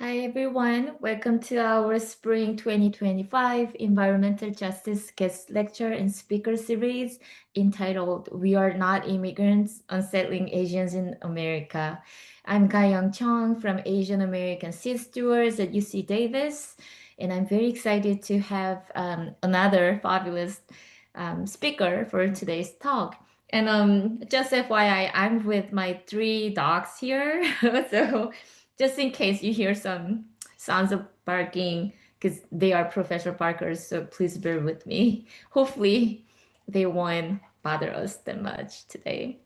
Hi everyone, welcome to our Spring 2025 Environmental Justice Guest Lecture and Speaker Series entitled We Are Not Immigrants, Unsettling Asians in America. I'm Ga-Young Chong from Asian American Seed Stewards at UC Davis, and I'm very excited to have another fabulous speaker for today's talk. And just FYI, I'm with my three dogs here. So just in case you hear some sounds of barking, because they are professional barkers, so please bear with me. Hopefully, they won't bother us that much today.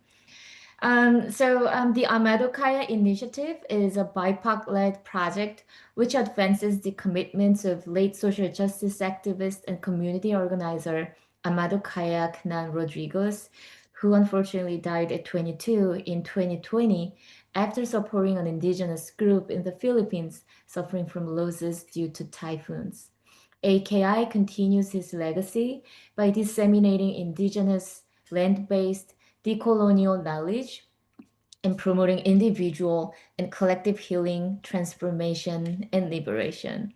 The Amado Kaya Initiative is a BIPOC-led project which advances the commitments of late social justice activist and community organizer Amado Kaya Knan Rodriguez, who unfortunately died at 22 in 2020 after supporting an indigenous group in the Philippines suffering from losses due to typhoons. AKI continues his legacy by disseminating indigenous, land-based, decolonial knowledge and promoting individual and collective healing, transformation, and liberation.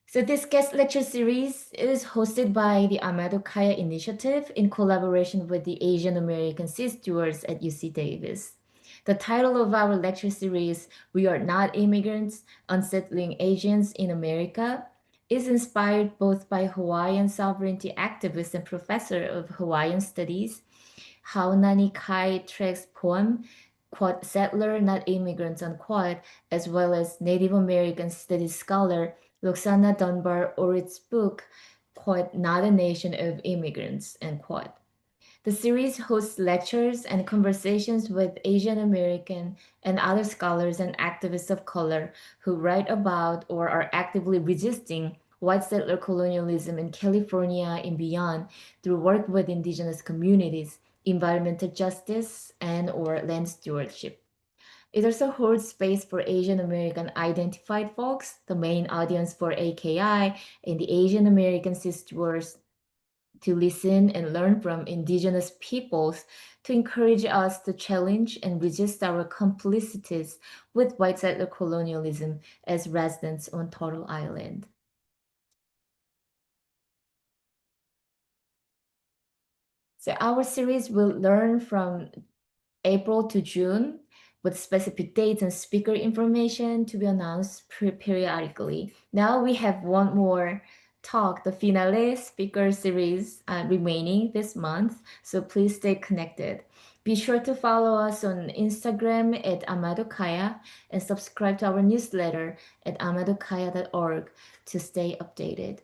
So this guest lecture series is hosted by the Amado Kaya Initiative in collaboration with the Asian American Seed Stewards at UC Davis. The title of our lecture series, We Are Not Immigrants, Unsettling Asians in America, is inspired both by Hawaiian sovereignty activist and professor of Hawaiian studies Haunani Kai Trek's poem, quote, Settler, Not Immigrants, unquote, as well as Native American studies scholar Roxana Dunbar Orritt's book, quote, Not a Nation of Immigrants, end quote. The series hosts lectures and conversations with Asian American and other scholars and activists of color who write about or are actively resisting white settler colonialism in California and beyond through work with indigenous communities, environmental justice, and or land stewardship. It also holds space for Asian American identified folks, the main audience for AKI, and the Asian American sisters to listen and learn from indigenous peoples to encourage us to challenge and resist our complicities with white settler colonialism as residents on Turtle Island. So our series will learn from April to June with specific dates and speaker information to be announced periodically. Now we have one more talk, the finale speaker series remaining this month, so please stay connected. Be sure to follow us on Instagram at amadokaya and subscribe to our newsletter at amadokaya.org to stay updated.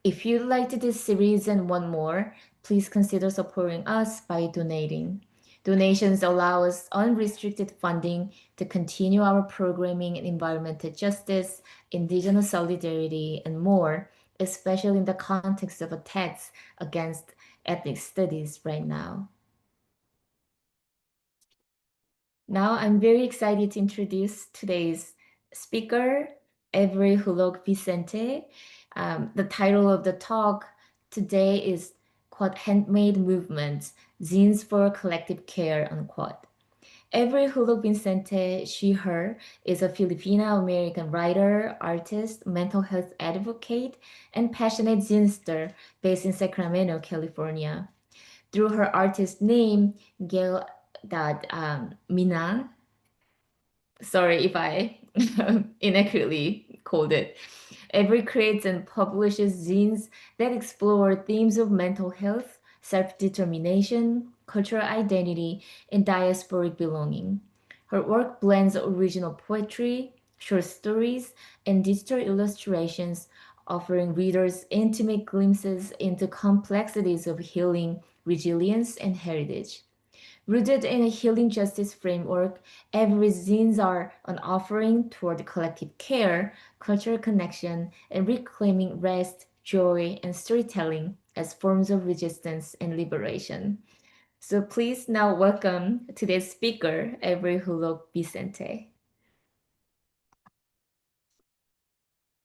If you liked this series and want more, please consider supporting us by donating. Donations allow us unrestricted funding to continue our programming in environmental justice, indigenous solidarity, and more, especially in the context of attacks against ethnic studies right now. Now I'm very excited to introduce today's speaker, Avery Hulog-Vicente. The title of the talk today is quote, Handmade Movements, Zines for Collective Care, unquote. Avery Hulog-Vicente, she, her, is a Filipina-American writer, artist, mental health advocate, and passionate zinester based in Sacramento, California. Through her artist name, gale.minna, sorry if I inaccurately called it. Avery creates and publishes zines that explore themes of mental health, self-determination, cultural identity, and diasporic belonging. Her work blends original poetry, short stories, and digital illustrations, offering readers intimate glimpses into complexities of healing, resilience, and heritage. Rooted in a healing justice framework, every zines are an offering toward collective care, cultural connection, and reclaiming rest, joy, and storytelling as forms of resistance and liberation. So please now welcome today's speaker, Avery Hulog Vicente.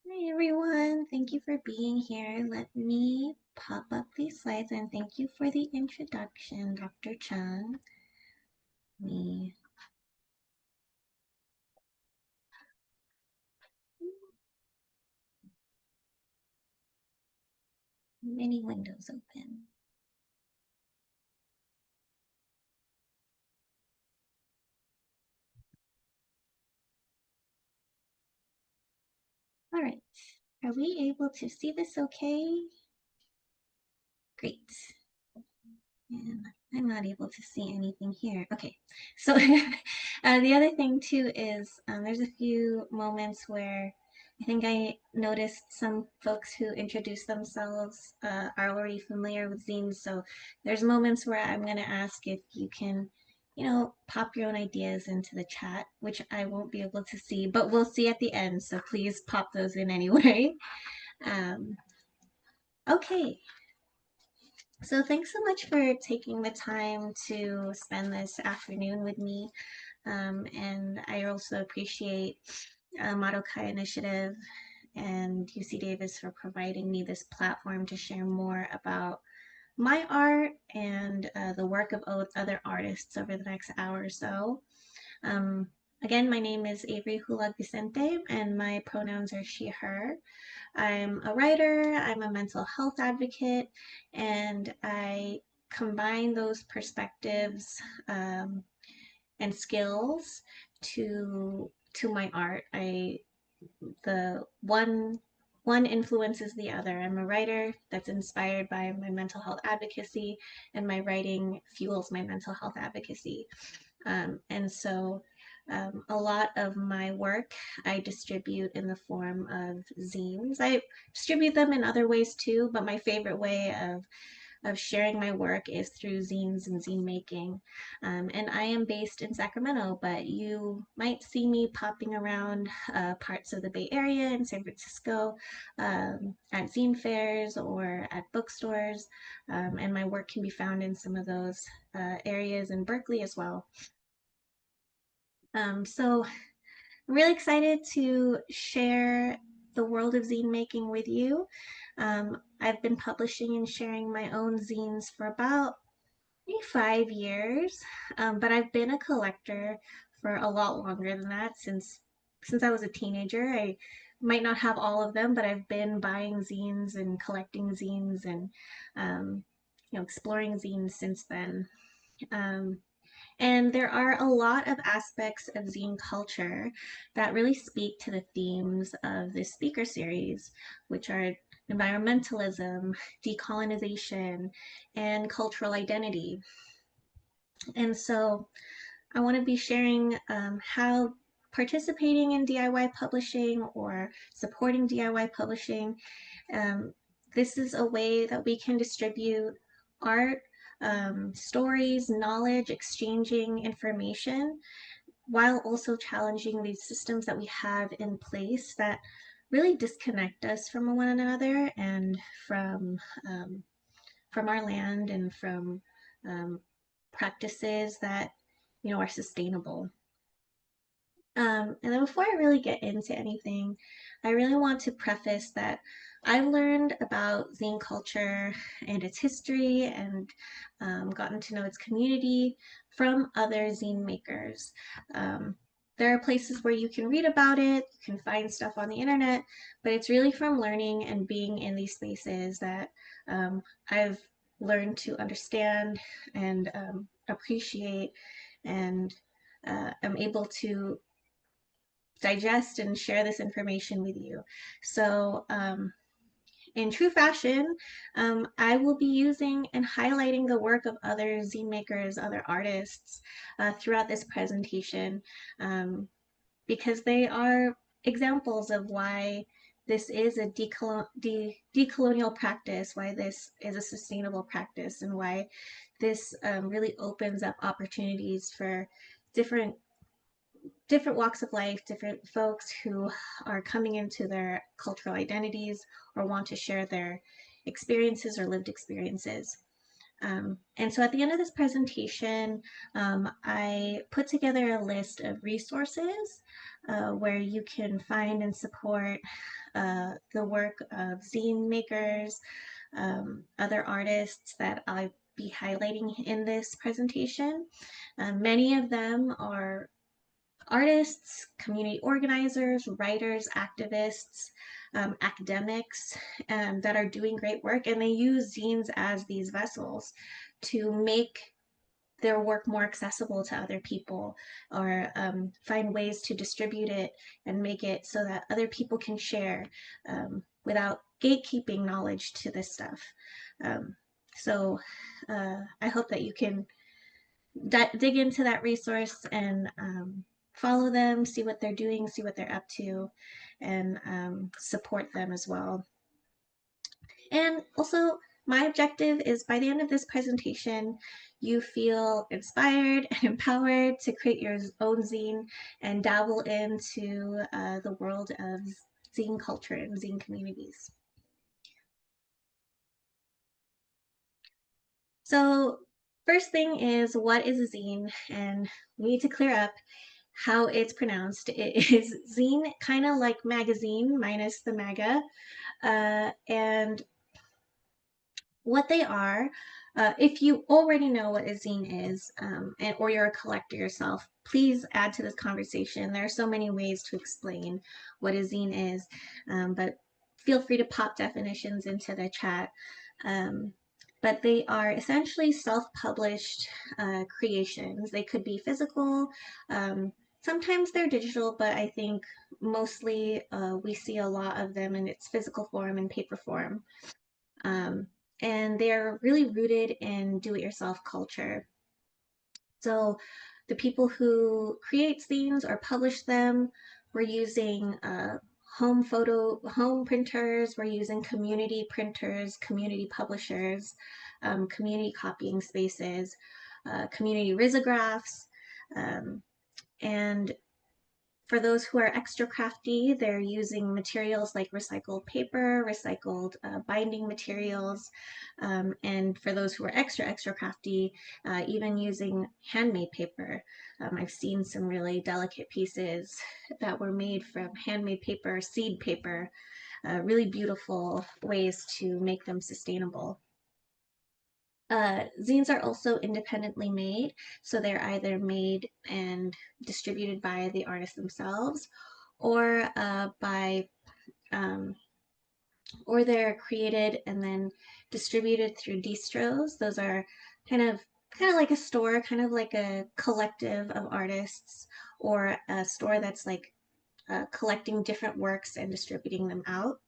Hi everyone, thank you for being here. Let me pop up these slides and thank you for the introduction, Dr. Chang. Me. Many windows open. All right. Are we able to see this okay? Great. And I'm not able to see anything here. Okay, so the other thing too is there's a few moments where I think I noticed some folks who introduce themselves are already familiar with zines. So there's moments where I'm going to ask if you can, pop your own ideas into the chat, which I won't be able to see, but we'll see at the end. So please pop those in anyway. Um, okay, so thanks so much for taking the time to spend this afternoon with me. And I also appreciate Madokai Initiative and UC Davis for providing me this platform to share more about my art and the work of other artists over the next hour or so. Um, Again, my name is Avery Hulog-Vicente and my pronouns are she, her. I'm a writer, I'm a mental health advocate, and I combine those perspectives and skills to my art. The one influences the other. I'm a writer that's inspired by my mental health advocacy, and my writing fuels my mental health advocacy. And so a lot of my work I distribute in the form of zines. I distribute them in other ways too, but my favorite way of sharing my work is through zines and zine making. And I am based in Sacramento, but you might see me popping around parts of the Bay Area in San Francisco at zine fairs or at bookstores. And my work can be found in some of those areas in Berkeley as well. So I'm really excited to share the world of zine making with you. I've been publishing and sharing my own zines for about maybe 5 years, but I've been a collector for a lot longer than that since I was a teenager. I might not have all of them, but I've been buying zines and collecting zines and um, exploring zines since then. Um, and there are a lot of aspects of zine culture that really speak to the themes of this speaker series, which are environmentalism, decolonization, and cultural identity. And so I want to be sharing how participating in DIY publishing or supporting DIY publishing, um, this is a way that we can distribute art, stories, knowledge, exchanging information, while also challenging these systems that we have in place that really disconnect us from one another and from um, from our land and from um, practices that are sustainable. And then before I really get into anything, I really want to preface that I've learned about zine culture and its history and gotten to know its community from other zine makers. Um, there are places where you can read about it, you can find stuff on the internet, but it's really from learning and being in these spaces that I've learned to understand and appreciate and am able to digest and share this information with you. So in true fashion, I will be using and highlighting the work of other zine makers, other artists throughout this presentation because they are examples of why this is a decolonial practice, why this is a sustainable practice, and why this really opens up opportunities for different walks of life, different folks who are coming into their cultural identities or want to share their experiences or lived experiences. And so at the end of this presentation, I put together a list of resources where you can find and support the work of zine makers, other artists that I'll be highlighting in this presentation. Many of them are artists, community organizers, writers, activists, academics that are doing great work, and they use zines as these vessels to make their work more accessible to other people, or find ways to distribute it and make it so that other people can share without gatekeeping knowledge to this stuff. Um, so I hope that you can dig into that resource and follow them, see what they're doing, see what they're up to, and support them as well. And also, my objective is by the end of this presentation, you feel inspired and empowered to create your own zine and dabble into the world of zine culture and zine communities. So first thing is, what is a zine? And we need to clear up how it's pronounced. It is zine, kind of like magazine minus the maga. And what they are, if you already know what a zine is, or you're a collector yourself, please add to this conversation. There are so many ways to explain what a zine is, but feel free to pop definitions into the chat. Um, but they are essentially self-published creations. They could be physical, sometimes they're digital, but I think mostly we see a lot of them in its physical form and paper form. Um, and they're really rooted in do-it-yourself culture. So the people who create zines or publish them were using home printers, we're using community printers, community publishers, community copying spaces, community risographs, and for those who are extra crafty, they're using materials like recycled paper, recycled binding materials, and for those who are extra crafty, even using handmade paper. I've seen some really delicate pieces that were made from handmade paper, seed paper, really beautiful ways to make them sustainable. Zines are also independently made, so they're either made and distributed by the artists themselves, or um, or they're created and then distributed through distros. Those are kind of kind of like a store, kind of like a collective of artists, or a store that's like collecting different works and distributing them out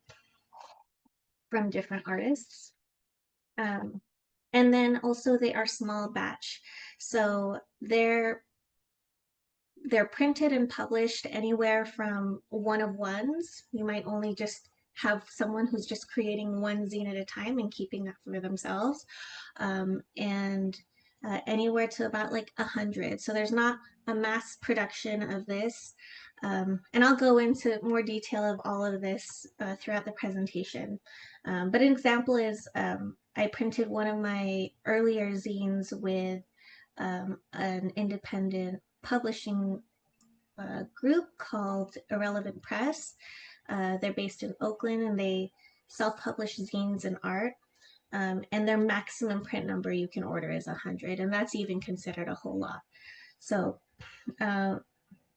from different artists. Um, and then also they are small batch, so they're printed and published anywhere from one of ones. You might only just have someone who's just creating one zine at a time and keeping that for themselves, and anywhere to about like 100. So there's not a mass production of this, and I'll go into more detail of all of this throughout the presentation. But an example is, I printed one of my earlier zines with an independent publishing group called Irrelevant Press. They're based in Oakland, and they self-publish zines and art. And their maximum print number you can order is 100, and that's even considered a whole lot. So uh,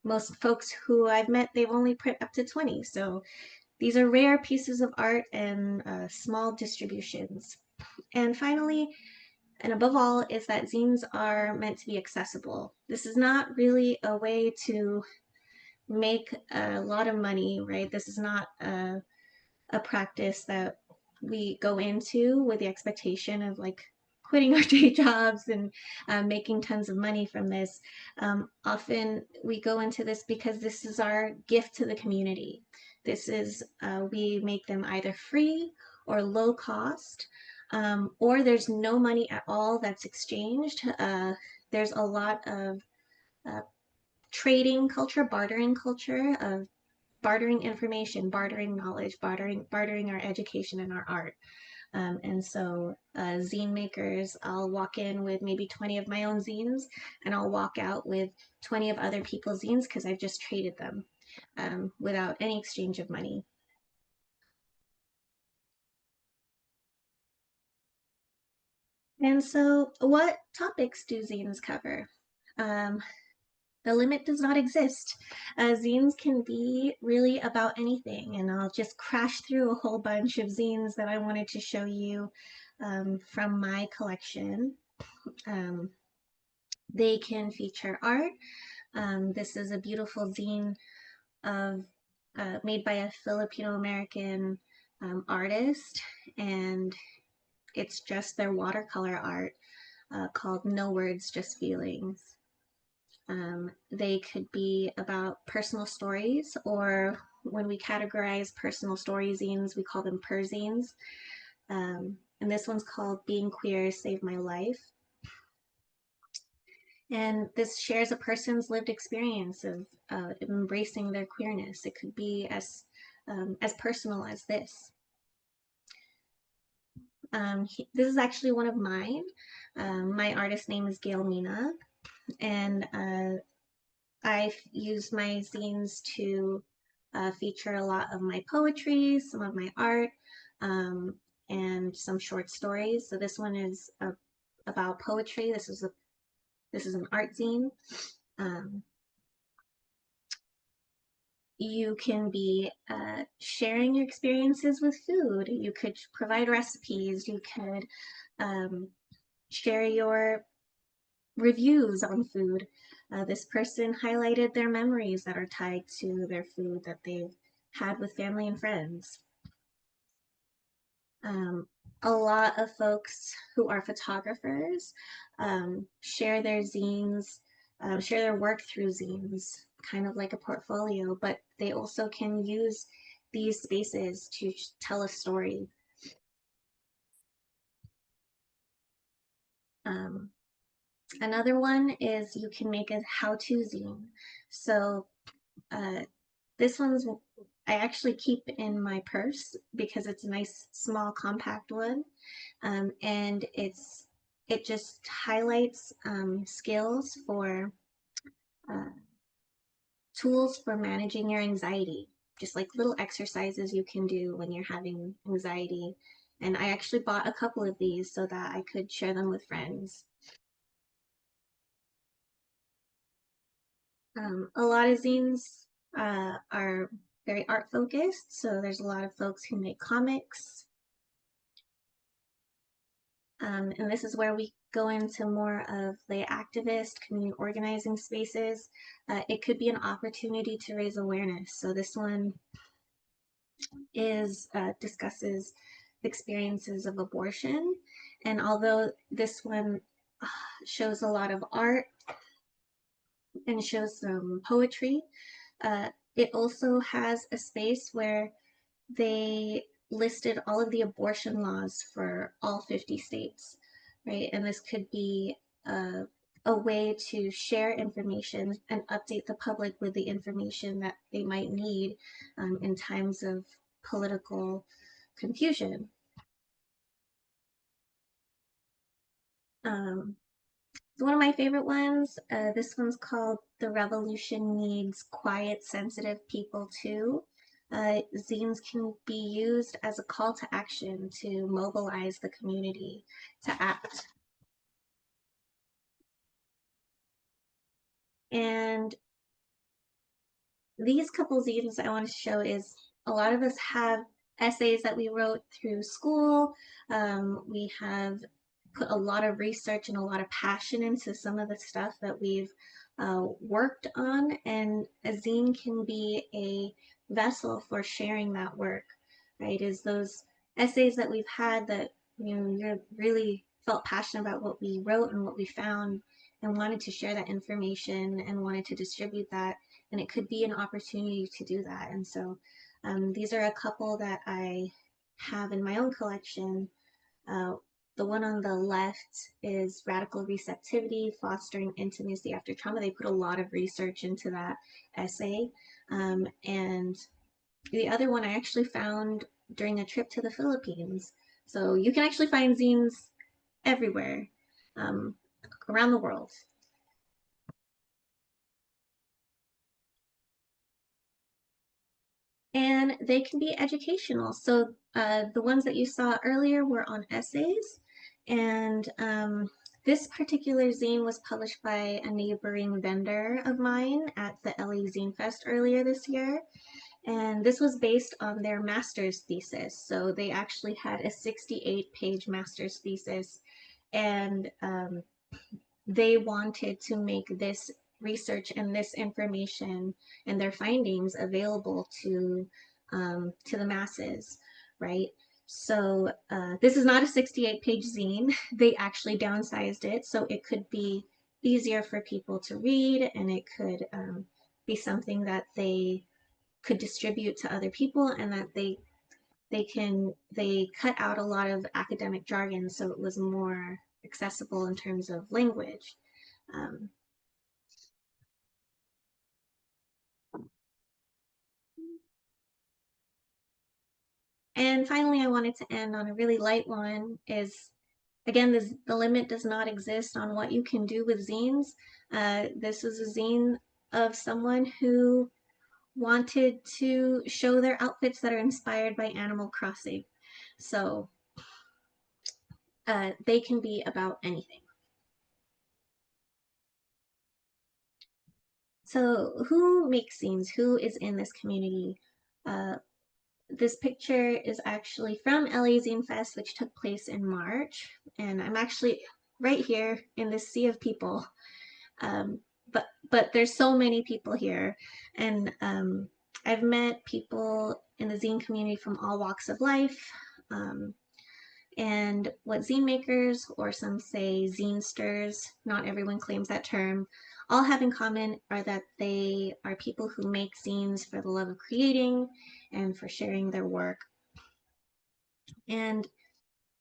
most folks who I've met, they've only print up to 20. So these are rare pieces of art and small distributions. And finally, and above all, is that zines are meant to be accessible. This is not really a way to make a lot of money, right? This is not a practice that we go into with the expectation of like quitting our day jobs and making tons of money from this. Often we go into this because this is our gift to the community. This is, we make them either free or low cost, or there's no money at all that's exchanged. There's a lot of uh, trading culture, bartering culture, of bartering information, bartering knowledge, bartering our education and our art. And so zine makers, I'll walk in with maybe 20 of my own zines, and I'll walk out with 20 of other people's zines because I've just traded them without any exchange of money. And so what topics do zines cover? Um, the limit does not exist. Zines can be really about anything, and I'll just crash through a whole bunch of zines that I wanted to show you from my collection. Um, they can feature art. This is a beautiful zine of made by a Filipino-American artist, and it's just their watercolor art called No Words, Just Feelings. They could be about personal stories, or when we categorize personal story zines, we call them perzines. And this one's called Being Queer Saved My Life. And this shares a person's lived experience of embracing their queerness. It could be as personal as this. This is actually one of mine. My artist name is gale.minna, and I've used my zines to feature a lot of my poetry, some of my art, um, and some short stories. So this one is about poetry. This is an art zine. Um, you can be sharing your experiences with food. You could provide recipes. You could share your reviews on food. This person highlighted their memories that are tied to their food that they've had with family and friends. Um, a lot of folks who are photographers share their zines, share their work through zines, kind of like a portfolio, but they also can use these spaces to tell a story. Um, Another one is you can make a how-to zine. So uh, this one's I actually keep in my purse because it's a nice small compact one, and it just highlights skills for uh, tools for managing your anxiety, just like little exercises you can do when you're having anxiety. And I actually bought a couple of these so that I could share them with friends. A lot of zines are very art focused, so there's a lot of folks who make comics. And this is where we go into more of the activist community organizing spaces. It could be an opportunity to raise awareness. So this one is discusses experiences of abortion. And although this one shows a lot of art and shows some poetry, it also has a space where they listed all of the abortion laws for all 50 states, right? And this could be a way to share information and update the public with the information that they might need in times of political confusion. Um, One of my favorite ones, this one's called The Revolution Needs Quiet, Sensitive People Too. Zines can be used as a call to action to mobilize the community to act. And these couple zines I want to show is a lot of us have essays that we wrote through school. We have put a lot of research and a lot of passion into some of the stuff that we've worked on, and a zine can be a vessel for sharing that work, right? Is those essays that we've had that you really felt passionate about what we wrote and what we found and wanted to share that information and wanted to distribute that, and it could be an opportunity to do that. And so these are a couple that I have in my own collection. Uh, the one on the left is Radical Receptivity, Fostering Intimacy After Trauma. They put a lot of research into that essay. And the other one I actually found during a trip to the Philippines. So you can actually find zines everywhere um, around the world. And they can be educational. So the ones that you saw earlier were on essays, and This particular zine was published by a neighboring vendor of mine at the LA Zine Fest earlier this year. And this was based on their master's thesis. So they actually had a 68-page master's thesis, and they wanted to make this research and this information and their findings available to the masses, right? So this is not a 68-page zine. They actually downsized it so it could be easier for people to read, and it could be something that they could distribute to other people, and that they cut out a lot of academic jargon so it was more accessible in terms of language. Um, and finally, I wanted to end on a really light one. Is again, the limit does not exist on what you can do with zines. This is a zine of someone who wanted to show their outfits that are inspired by Animal Crossing. So they can be about anything. So who makes zines? Who is in this community? Uh, this picture is actually from LA Zine Fest, which took place in March. And I'm actually right here in this sea of people. Um, but there's so many people here. And I've met people in the zine community from all walks of life. Um, and what zine makers, or some say zinesters, not everyone claims that term, all have in common are that they are people who make zines for the love of creating and for sharing their work. And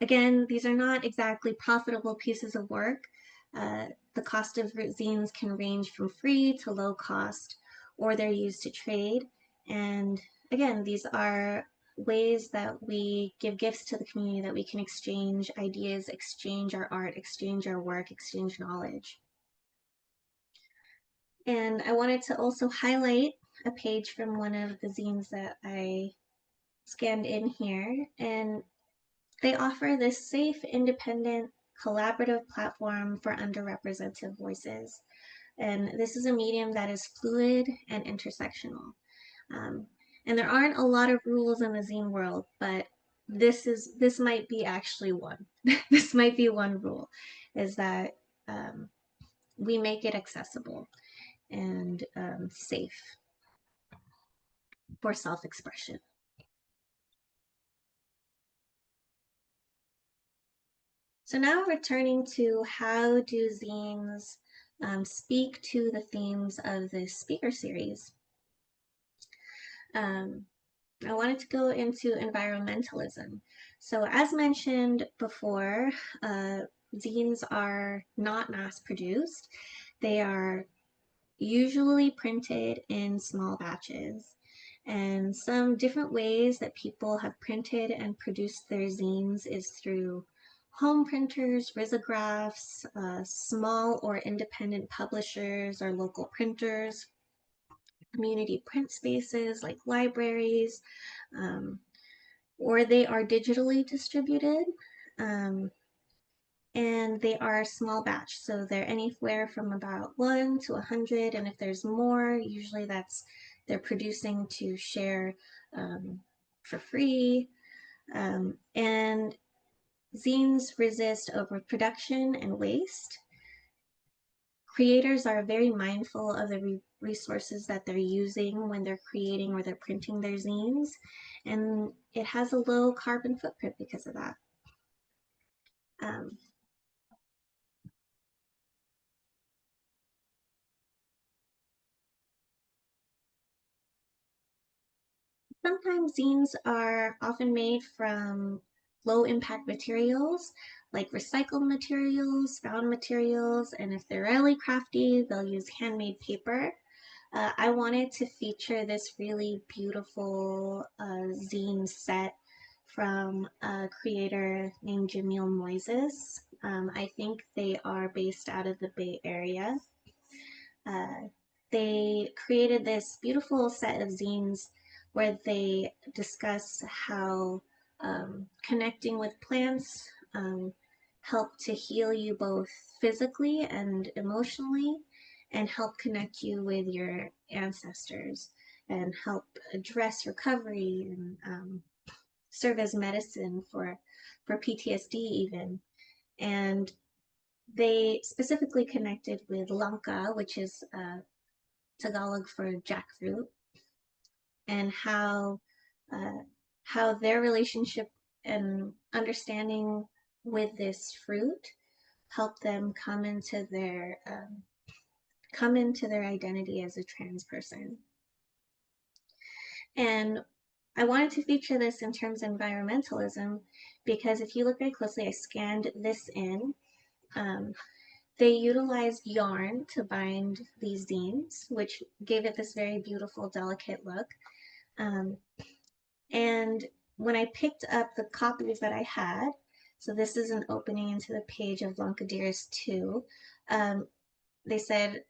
again, these are not exactly profitable pieces of work. The cost of zines can range from free to low cost, or they're used to trade. And again, these are ways that we give gifts to the community, that we can exchange ideas, exchange our art, exchange our work, exchange knowledge. And I wanted to also highlight a page from one of the zines that I scanned in here. And they offer this safe, independent, collaborative platform for underrepresented voices. And this is a medium that is fluid and intersectional. Um, and there aren't a lot of rules in the zine world, but this might be actually one. This might be one rule, is that we make it accessible and safe for self-expression. So now returning to how do zines speak to the themes of this speaker series. I wanted to go into environmentalism. So as mentioned before, zines are not mass produced. They are usually printed in small batches. And some different ways that people have printed and produced their zines is through home printers, risographs, small or independent publishers or local printers, community print spaces like libraries, um, or they are digitally distributed. Um, and they are small batch, so they're anywhere from about 1 to 100, and if there's more, usually they're producing to share for free. And zines resist overproduction and waste. Creators are very mindful of the resources that they're using when they're creating or they're printing their zines, and it has a low carbon footprint because of that. Um, Sometimes zines are often made from low impact materials like recycled materials, found materials, and if they're really crafty, they'll use handmade paper. I wanted to feature this really beautiful zine set from a creator named Jamil Moises. I think they are based out of the Bay Area. Uh, they created this beautiful set of zines where they discuss how connecting with plants help to heal you both physically and emotionally, and help connect you with your ancestors, and help address recovery, and serve as medicine for PTSD even. And they specifically connected with langka, which is Tagalog for jackfruit, and uh, how their relationship and understanding with this fruit helped them come into their identity as a trans person. And I wanted to feature this in terms of environmentalism because if you look very closely, I scanned this in. Um, they utilized yarn to bind these zines, which gave it this very beautiful, delicate look. Um, and when I picked up the copies that I had, so this is an opening into the page of Lankadiris 2, um, they said,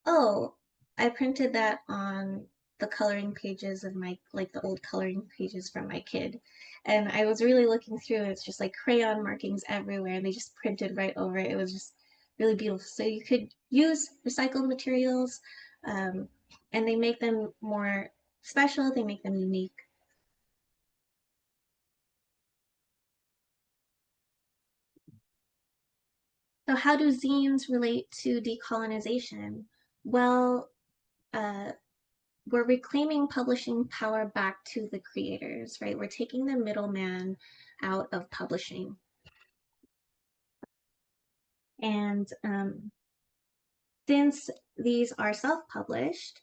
oh, I printed that on the coloring pages of my, like the old coloring pages from my kid. And I was really looking through, and it's just like crayon markings everywhere, and they just printed right over it. It was just really beautiful. So you could use recycled materials, um, and they make them more special, they make them unique. So how do zines relate to decolonization? Well, uh, we're reclaiming publishing power back to the creators, right? We're taking the middleman out of publishing. And since these are self-published,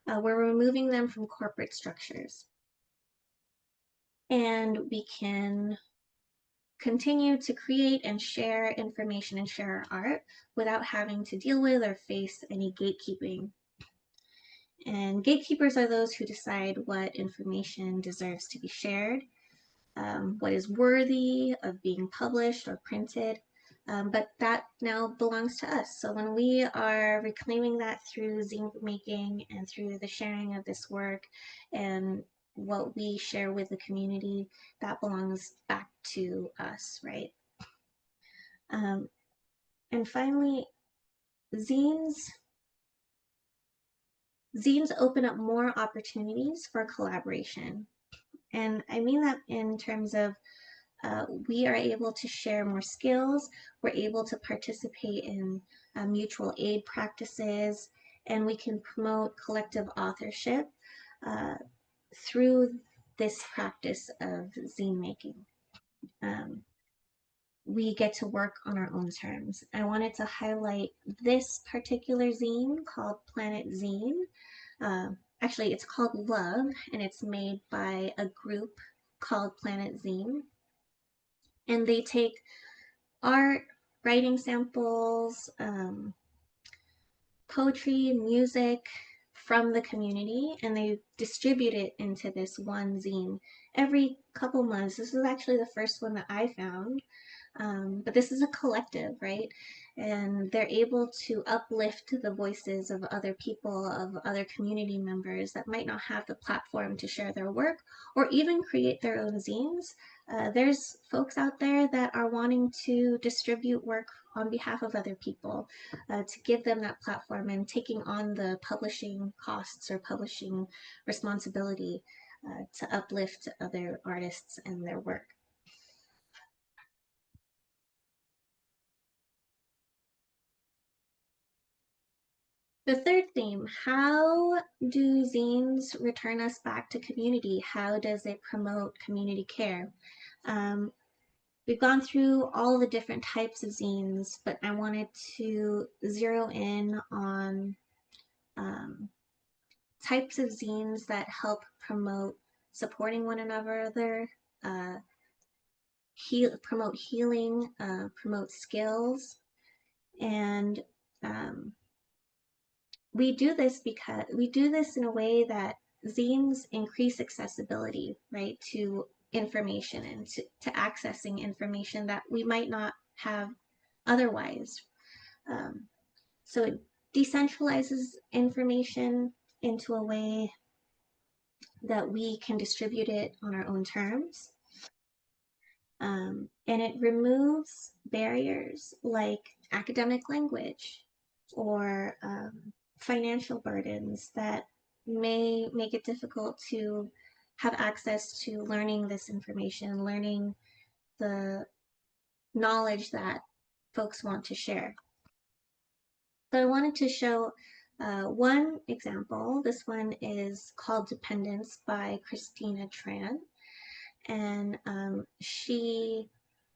we're removing them from corporate structures. And we can continue to create and share information and share our art without having to deal with or face any gatekeeping. And gatekeepers are those who decide what information deserves to be shared, what is worthy of being published or printed, but that now belongs to us. So when we are reclaiming that through zine making and through the sharing of this work and what we share with the community, that belongs back to us, right? Um, and finally, zines zines open up more opportunities for collaboration. And I mean that in terms of we are able to share more skills, we're able to participate in mutual aid practices, and we can promote collective authorship uh, through this practice of zine making. Um, we get to work on our own terms. I wanted to highlight this particular zine called Planet Zine. Uh, Actually, it's called Love, and it's made by a group called Planet Zine. And they take art, writing samples, poetry, music from the community, and they distribute it into this one zine every couple months. This is actually the first one that I found. But this is a collective, right? And they're able to uplift the voices of other people, of other community members that might not have the platform to share their work or even create their own zines. There's folks out there that are wanting to distribute work on behalf of other people to give them that platform and taking on the publishing costs or publishing responsibility to uplift other artists and their work. The third theme, how do zines return us back to community? How does it promote community care? Um, we've gone through all the different types of zines, but I wanted to zero in on um, types of zines that help promote supporting one another, uh, promote healing, promote skills, and we do this because we do this in a way that zines increase accessibility, right, to information and to accessing information that we might not have otherwise. Um, so it decentralizes information into a way that we can distribute it on our own terms. And it removes barriers like academic language or financial burdens that may make it difficult to have access to learning this information, learning the knowledge that folks want to share. So I wanted to show one example. This one is called Dependence by Christina Tran. And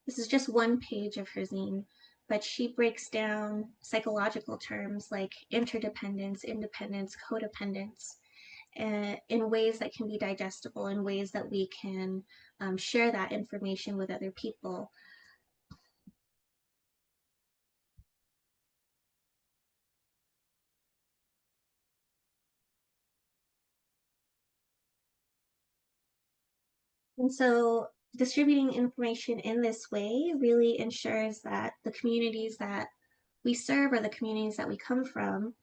this is just one page of her zine, but she breaks down psychological terms like interdependence, independence, codependence, in ways that can be digestible, in ways that we can share that information with other people. And so distributing information in this way really ensures that the communities that we serve or the communities that we come from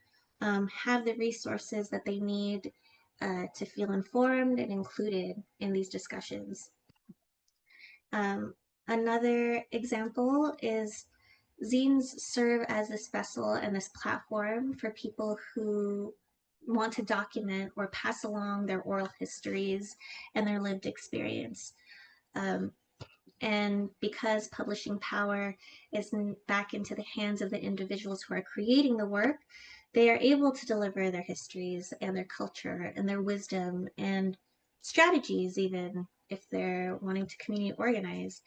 have the resources that they need to feel informed and included in these discussions. Another example is zines serve as this vessel and this platform for people who want to document or pass along their oral histories and their lived experience. Um, and because publishing power is back into the hands of the individuals who are creating the work, they are able to deliver their histories and their culture and their wisdom and strategies, even if they're wanting to community organize,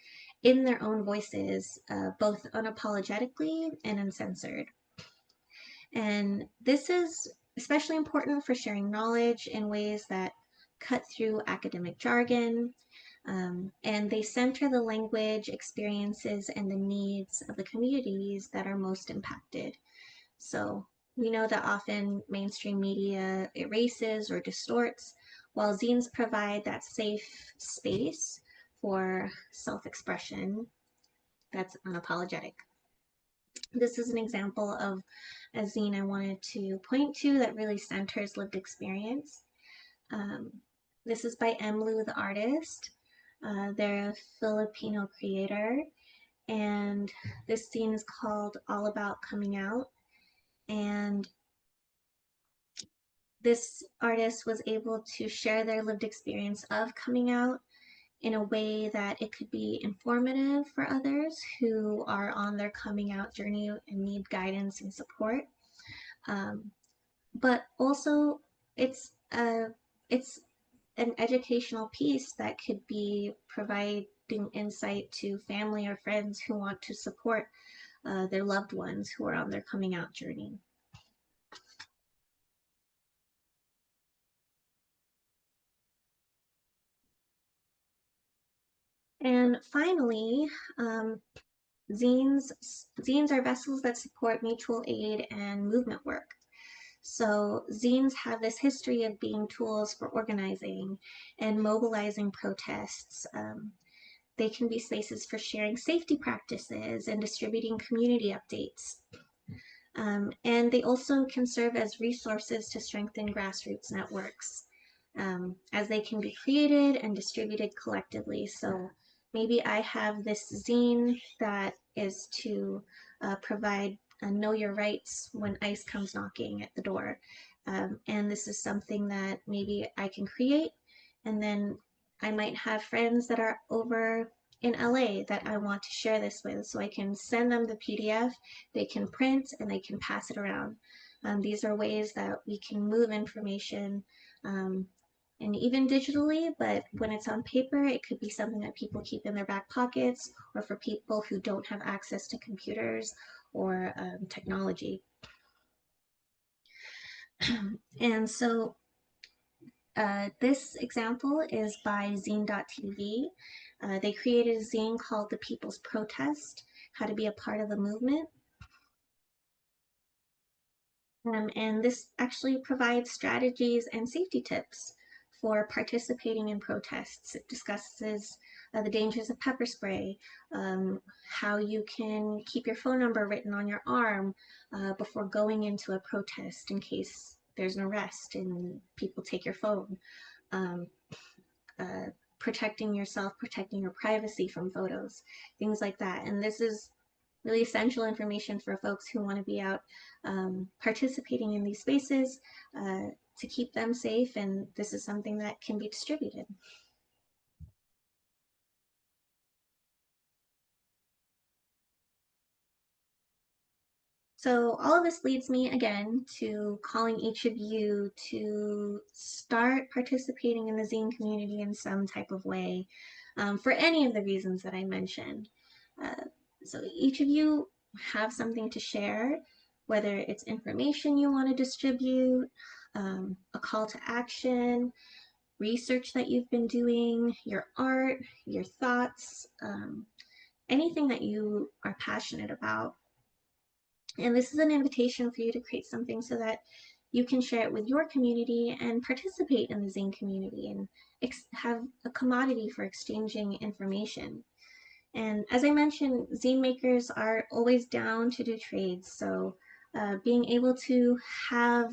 in their own voices, both unapologetically and uncensored. And this is especially important for sharing knowledge in ways that cut through academic jargon, and they center the language, experiences, and the needs of the communities that are most impacted. So we know that often mainstream media erases or distorts, while zines provide that safe space for self-expression that's unapologetic. This is an example of a zine I wanted to point to that really centers lived experience. Um, this is by Emlu, the artist. They're a Filipino creator, and this zine is called All About Coming Out. And this artist was able to share their lived experience of coming out in a way that it could be informative for others who are on their coming out journey and need guidance and support. Um, but also, it's a it's an educational piece that could be providing insight to family or friends who want to support their loved ones who are on their coming out journey. And finally, um, zines are vessels that support mutual aid and movement work. So zines have this history of being tools for organizing and mobilizing protests. They can be spaces for sharing safety practices and distributing community updates. And they also can serve as resources to strengthen grassroots networks, as they can be created and distributed collectively. So maybe I have this zine that is to provide know your rights when ICE comes knocking at the door. And this is something that maybe I can create, and then I might have friends that are over in LA that I want to share this with, so I can send them the PDF, they can print, and they can pass it around. These are ways that we can move information, and even digitally, but when it's on paper, it could be something that people keep in their back pockets, or for people who don't have access to computers or technology. And so this example is by zine.tv. They created a zine called The People's Protest, How to Be a Part of the Movement. And this actually provides strategies and safety tips for participating in protests. It discusses the dangers of pepper spray, how you can keep your phone number written on your arm before going into a protest in case there's an arrest and people take your phone. Um, protecting yourself, protecting your privacy from photos, things like that. And this is really essential information for folks who want to be out participating in these spaces to keep them safe. And this is something that can be distributed. So all of this leads me again to calling each of you to start participating in the zine community in some type of way for any of the reasons that I mentioned. Uh, so each of you have something to share, whether it's information you want to distribute, a call to action, research that you've been doing, your art, your thoughts, anything that you are passionate about. And this is an invitation for you to create something so that you can share it with your community and participate in the zine community and have a commodity for exchanging information. And as I mentioned, zine makers are always down to do trades. So being able to have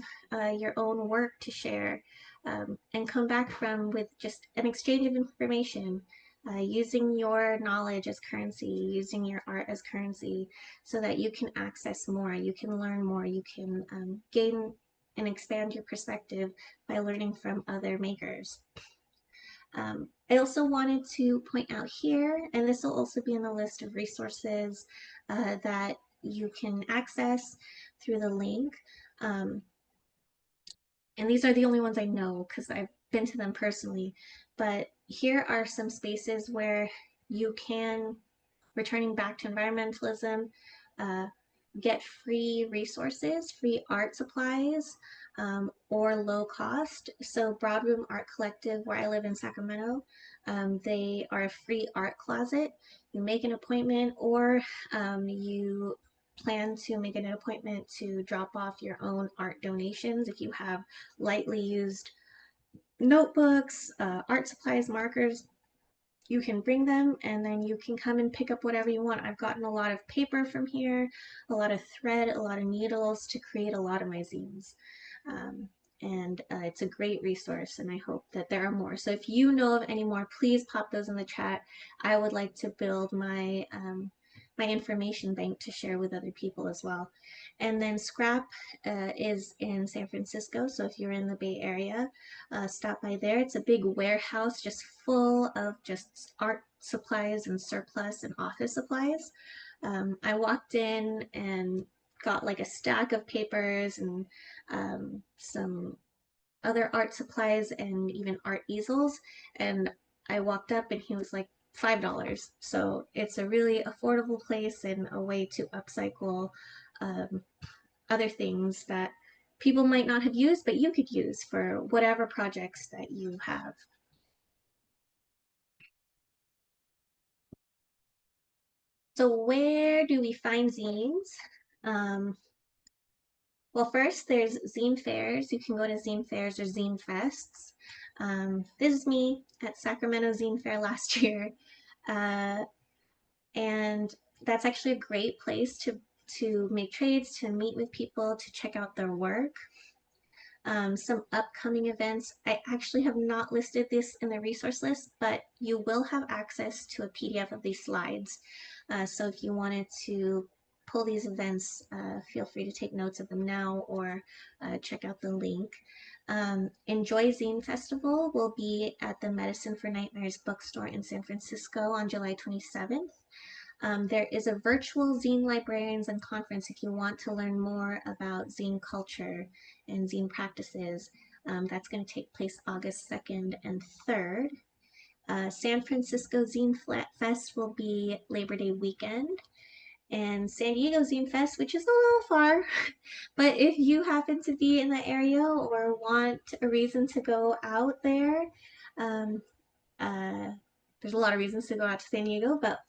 your own work to share and come back from with just an exchange of information, using your knowledge as currency, using your art as currency, so that you can access more, you can learn more, you can gain and expand your perspective by learning from other makers. I also wanted to point out here, and this will also be in the list of resources that you can access through the link. And these are the only ones I know because I've been to them personally. But here are some spaces where you can, returning back to environmentalism, uh, get free resources, free art supplies, or low cost. So Broadroom Art Collective, where I live in Sacramento, they are a free art closet. You make an appointment, or you plan to make an appointment to drop off your own art donations if you have lightly used notebooks, art supplies, markers. You can bring them and then you can come and pick up whatever you want. I've gotten a lot of paper from here, a lot of thread, a lot of needles to create a lot of my zines. Um, and it's a great resource, and I hope that there are more. So if you know of any more, please pop those in the chat. I would like to build my my information bank to share with other people as well. And then Scrap is in San Francisco, so if you're in the Bay Area, stop by there. It's a big warehouse just full of just art supplies and surplus and office supplies. I walked in and got like a stack of papers and some other art supplies and even art easels. And I walked up and he was like, $5. So it's a really affordable place and a way to upcycle um, other things that people might not have used, but you could use for whatever projects that you have. So where do we find zines? Um, well, first there's zine fairs. You can go to zine fairs or zine fests. This is me at Sacramento Zine Fair last year. Uh, and that's actually a great place to make trades, to meet with people, to check out their work. Some upcoming events. I actually have not listed this in the resource list, but you will have access to a PDF of these slides. So if you wanted to pull these events, feel free to take notes of them now or check out the link. Enjoy Zine Festival will be at the Medicine for Nightmares bookstore in San Francisco on July 27th. There is a virtual zine librarians and conference if you want to learn more about zine culture and zine practices. That's going to take place August 2nd and 3rd. San Francisco Zine Fest will be Labor Day weekend. And San Diego Zine Fest, which is a little far, but if you happen to be in the area or want a reason to go out there, um, uh, there's a lot of reasons to go out to San Diego, but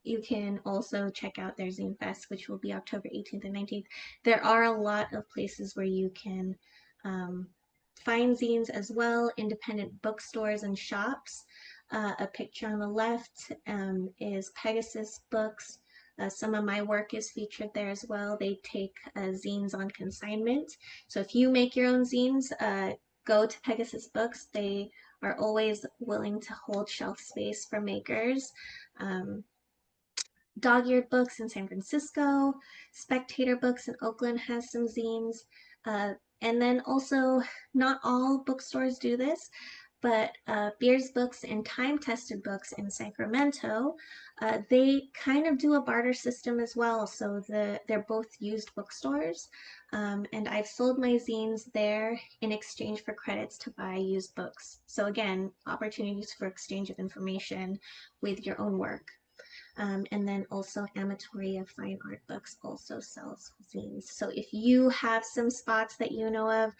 you can also check out their Zine Fest, which will be October 18th and 19th. There are a lot of places where you can find zines as well, independent bookstores and shops. A picture on the left is Pegasus Books. Some of my work is featured there as well. They take zines on consignment. So if you make your own zines, go to Pegasus Books. They are always willing to hold shelf space for makers. Um, Dog-Eared Books in San Francisco, Spectator Books in Oakland has some zines. And then also, not all bookstores do this, but Beers Books and Time Tested Books in Sacramento, they kind of do a barter system as well. So they're both used bookstores. And I've sold my zines there in exchange for credits to buy used books. So again, opportunities for exchange of information with your own work. And then also Amatoria Fine Art Books also sells zines. So if you have some spots that you know of,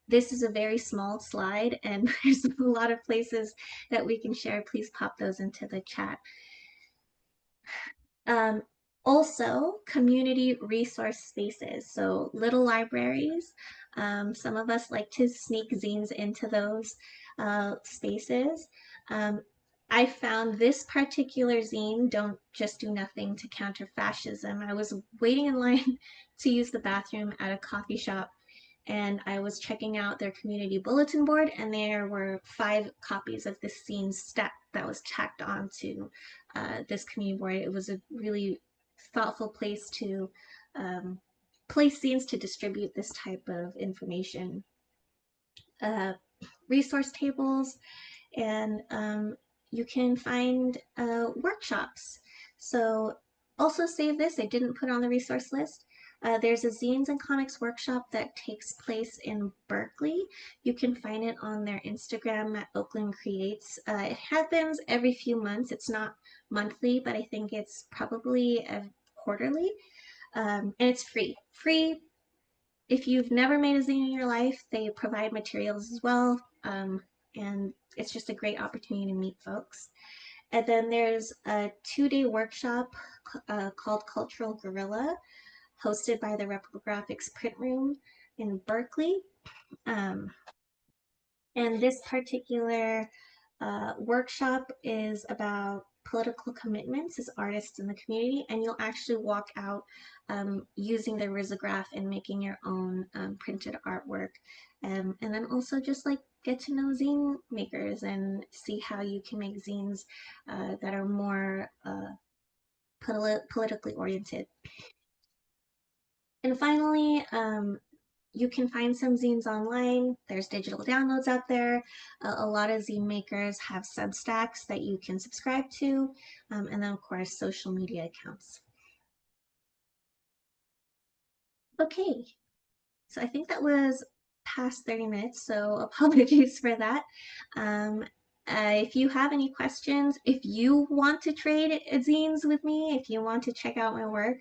this is a very small slide and there's a lot of places that we can share. Please pop those into the chat. Um, Also, community resource spaces, so little libraries. Some of us like to sneak zines into those spaces. Um, I found this particular zine, Don't Just Do Nothing to Counter Fascism. I was waiting in line to use the bathroom at a coffee shop and I was checking out their community bulletin board, and there were 5 copies of this zine stack that was tacked onto this community board. It was a really thoughtful place to place zines to distribute this type of information. Uh, Resource tables, and you can find workshops. So also save this, I didn't put on the resource list. There's a zines and comics workshop that takes place in Berkeley. You can find it on their Instagram at Oakland Creates. It happens every few months. It's not monthly, but I think it's probably quarterly. And it's free. Free if you've never made a zine in your life, they provide materials as well. And it's just a great opportunity to meet folks. And then there's a 2-day workshop called Cultural Guerrilla, hosted by the Reprographics Print Room in Berkeley. Um, and this particular workshop is about political commitments as artists in the community, and you'll actually walk out using the risograph and making your own printed artwork. And then also just like get to know zine makers and see how you can make zines that are more politically oriented. And finally, you can find some zines online. There's digital downloads out there. A lot of zine makers have Substacks that you can subscribe to. And then, of course, social media accounts. Okay, so I think that was past 30 minutes, so apologies for that. Um, if you have any questions, if you want to trade zines with me, if you want to check out my work,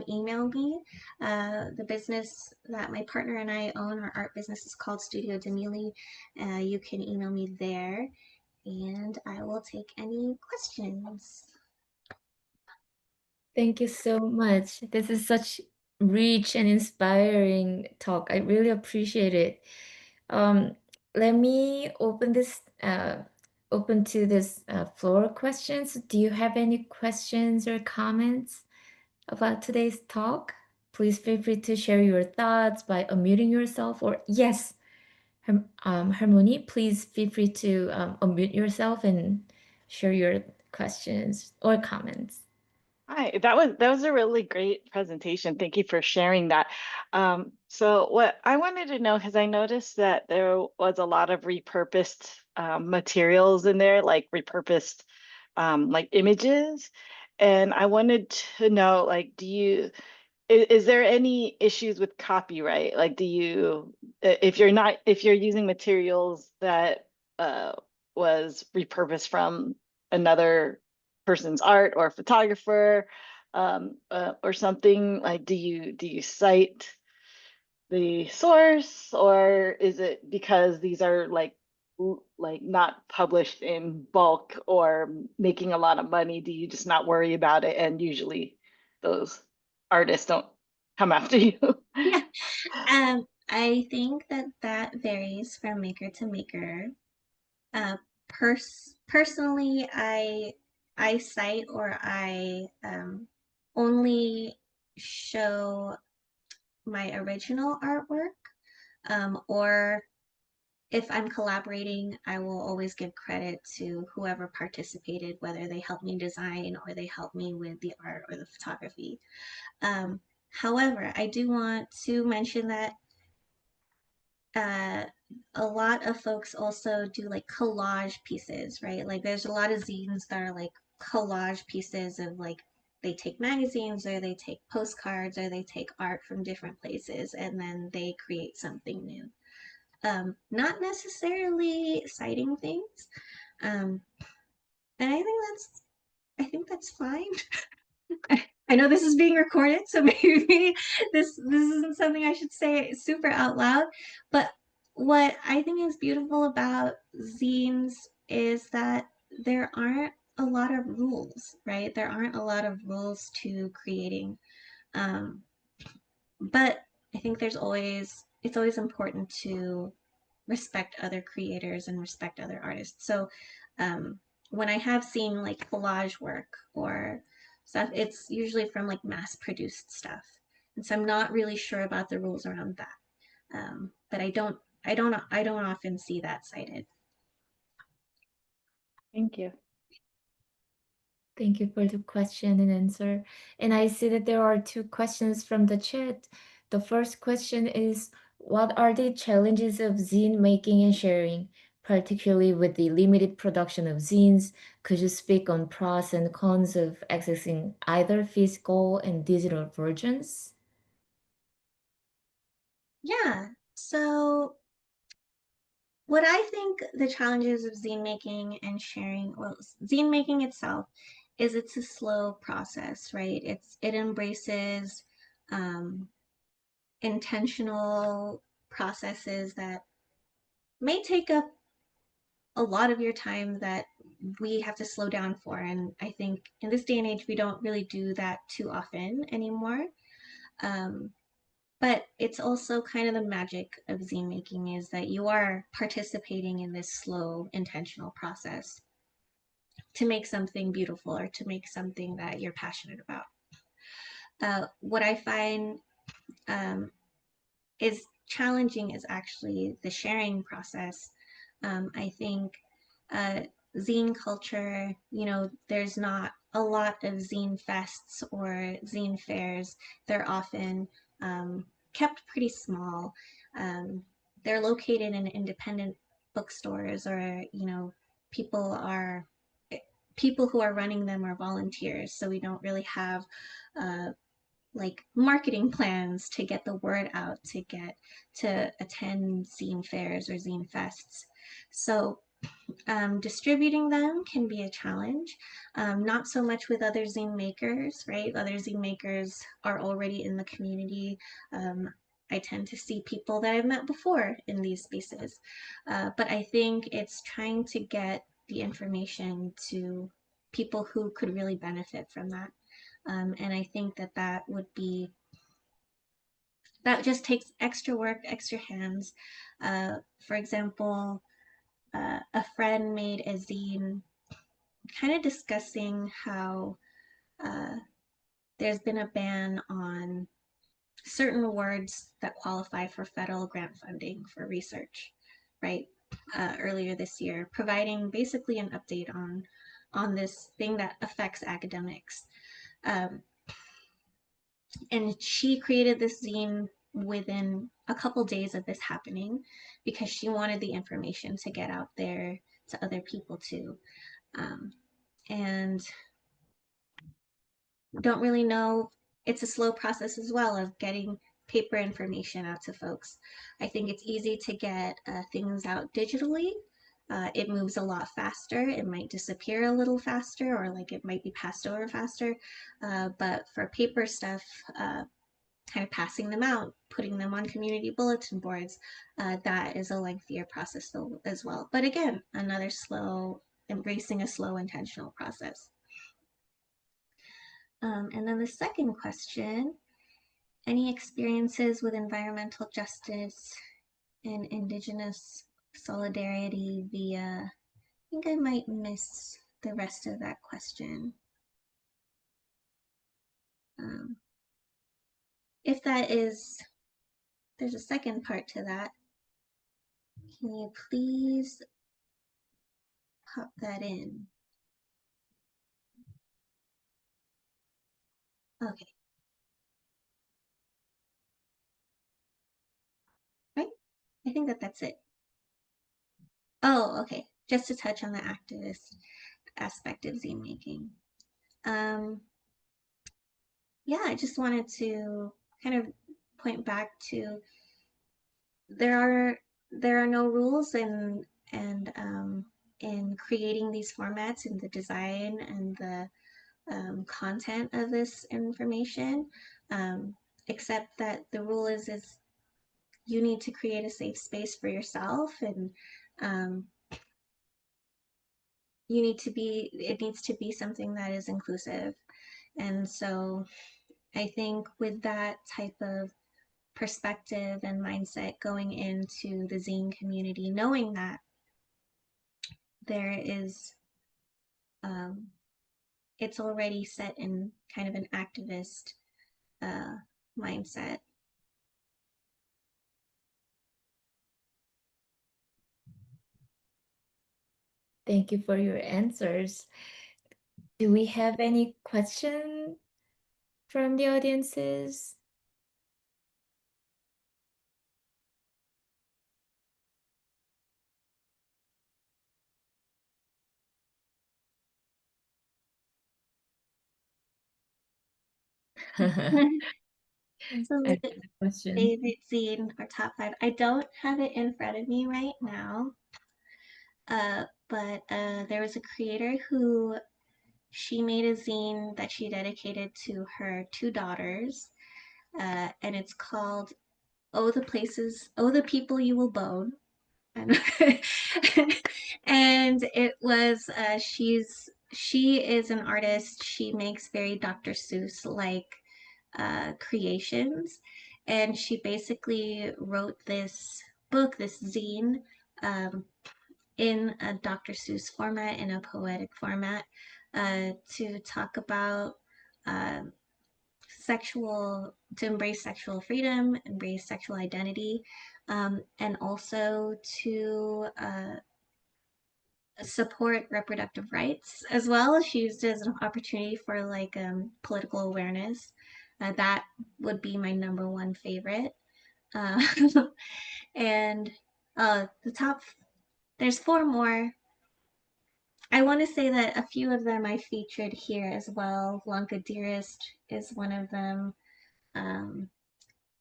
email me. The business that my partner and I own, our art business, is called Studio Demili. You can email me there and I will take any questions. Thank you so much. This is such rich and inspiring talk. I really appreciate it. Um, Let me open to this floor questions. Do you have any questions or comments about today's talk? Please feel free to share your thoughts by unmuting yourself, or yes, Harmony, please feel free to unmute yourself and share your questions or comments. Hi, that was a really great presentation. Thank you for sharing that. So what I wanted to know, because I noticed that there was a lot of repurposed materials in there, like repurposed like images, and I wanted to know, like, is there any issues with copyright? Like, if you're using materials that was repurposed from another person's art or photographer, or something, like, do you cite the source, or is it because these are like not published in bulk or making a lot of money, do you just not worry about it, and usually those artists don't come after you? Yeah, I think that that varies from maker to maker. Uh, Personally, I cite or I only show my original artwork, or if I'm collaborating, I will always give credit to whoever participated, whether they helped me design or they helped me with the art or the photography. However, I do want to mention that a lot of folks also do like collage pieces, right? Like there's a lot of zines that are like collage pieces of like they take magazines or they take postcards or they take art from different places and then they create something new. Not necessarily citing things. Um, and I think that's fine. I know this is being recorded, so maybe this isn't something I should say super out loud. But what I think is beautiful about zines is that there aren't a lot of rules, right? There aren't a lot of rules to creating. Um, but I think it's always important to respect other creators and respect other artists. So when I have seen like collage work or stuff, it's usually from like mass produced stuff. And so I'm not really sure about the rules around that. But I don't often see that cited. Thank you. Thank you for the question and answer. And I see that there are two questions from the chat. The first question is, what are the challenges of zine making and sharing, particularly with the limited production of zines? Could you speak on pros and cons of accessing either physical and digital versions? Yeah. So what I think the challenges of zine making and sharing, well, zine making itself is it's a slow process, right? It embraces um, intentional processes that may take up a lot of your time that we have to slow down for. And I think in this day and age, we don't really do that too often anymore. Um, but it's also kind of the magic of zine making is that you are participating in this slow, intentional process to make something beautiful or to make something that you're passionate about. What I find um, is challenging is actually the sharing process. I think uh, zine culture, you know, there's not a lot of zine fests or zine fairs. They're often kept pretty small. Um, they're located in independent bookstores or, you know, people are people who are running them are volunteers. So we don't really have uh, like marketing plans to get the word out to attend zine fairs or zine fests. So distributing them can be a challenge. Not so much with other zine makers, right? Other zine makers are already in the community. I tend to see people that I've met before in these spaces. But I think it's trying to get the information to people who could really benefit from that. And I think that that just takes extra work, extra hands. For example, a friend made a zine kind of discussing how uh, there's been a ban on certain words that qualify for federal grant funding for research, right? Earlier this year, providing basically an update on this thing that affects academics. Um, and she created this zine within a couple days of this happening because she wanted the information to get out there to other people too. And don't really know, it's a slow process as well of getting paper information out to folks. I think it's easy to get things out digitally. It moves a lot faster. It might disappear a little faster or like it might be passed over faster. But for paper stuff, kind of passing them out, putting them on community bulletin boards, that is a lengthier process though, as well. But again, another slow, embracing a slow intentional process. And then the second question, any experiences with environmental justice and Indigenous solidarity via, I think I might miss the rest of that question. Um, if that is, there's a second part to that. Can you please pop that in? Okay. Right? I think that's it. Oh, okay. Just to touch on the activist aspect of zine making. Yeah, I just wanted to kind of point back to there are no rules in creating these formats and the design and the content of this information, except that the rule is you need to create a safe space for yourself, and it needs to be something that is inclusive. And so I think with that type of perspective and mindset going into the zine community, knowing that there is it's already set in kind of an activist mindset. Thank you for your answers. Do we have any question from the audiences? So I have the a question. favorite zine or top 5, I don't have it in front of me right now, but there was a creator who she made a zine that she dedicated to her 2 daughters, and it's called "Oh the Places, Oh the People You Will Bone." And, and it was she is an artist. She makes very Dr. Seuss like creations, and she basically wrote this book, this zine, in a Dr. Seuss format, in a poetic format, to talk about uh, to embrace sexual freedom, embrace sexual identity, and also to support reproductive rights as well. She used it as an opportunity for like political awareness. That would be my number one favorite. Uh, and the top, there's 4 more. I want to say that a few of them I featured here as well. Lanka Dearest is one of them. Um,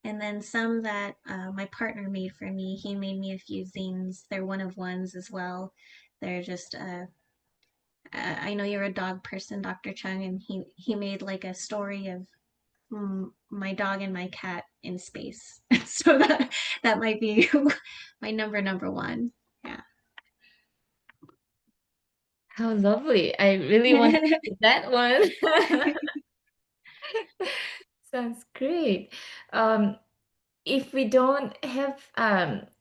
and then some that my partner made for me. He made me a few zines. They're one of ones as well. They're just I know you're a dog person, Dr. Chung, and he made like a story of my dog and my cat in space. So that might be my number one. Yeah. How lovely. I really want to see that one. Sounds great. If we don't have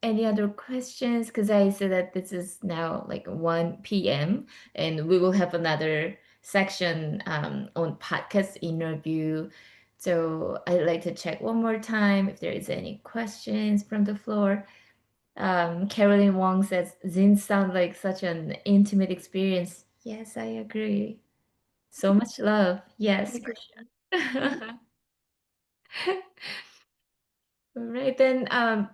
any other questions, because I said that this is now like 1 p.m. and we will have another section on podcast interview. So I'd like to check one more time if there is any questions from the floor. Carolyn Wong says, "Zines sound like such an intimate experience." Yes, I agree. So much love. Yes, for sure. All right, then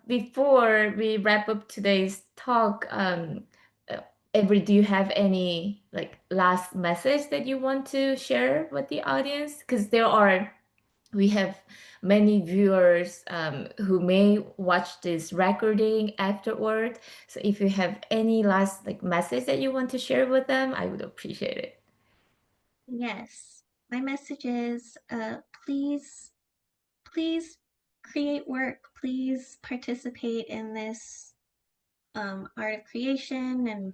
before we wrap up today's talk, uh, Avery, do you have any like last message that you want to share with the audience? Because we have many viewers who may watch this recording afterward. So if you have any last like message that you want to share with them, I would appreciate it. Yes. My message is please, please create work. Please participate in this art of creation,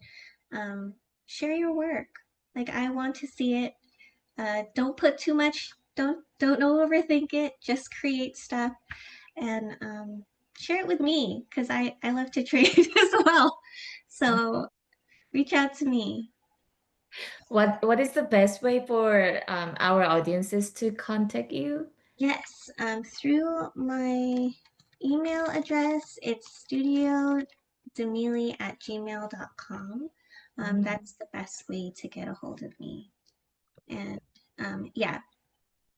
and share your work. Like, I want to see it. Don't put too much, don't overthink it. Just create stuff, and share it with me, because I love to trade as well. So reach out to me. What is the best way for our audiences to contact you? Yes, through my email address. It's studio demili@gmail.com. That's the best way to get a hold of me. And yeah,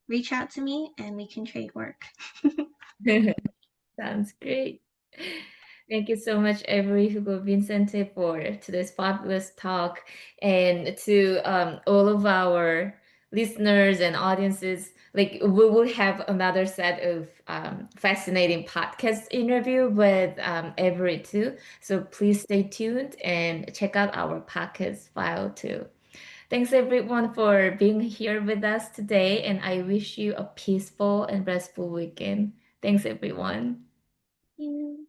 reach out to me and we can trade work. Sounds great. Thank you so much, Avery Hulog-Vicente, for today's fabulous talk, and to all of our listeners and audiences. Like, we will have another set of fascinating podcast interview with Avery too. So please stay tuned and check out our podcast file too. Thanks everyone for being here with us today, and I wish you a peaceful and restful weekend. Thanks everyone. Thank you.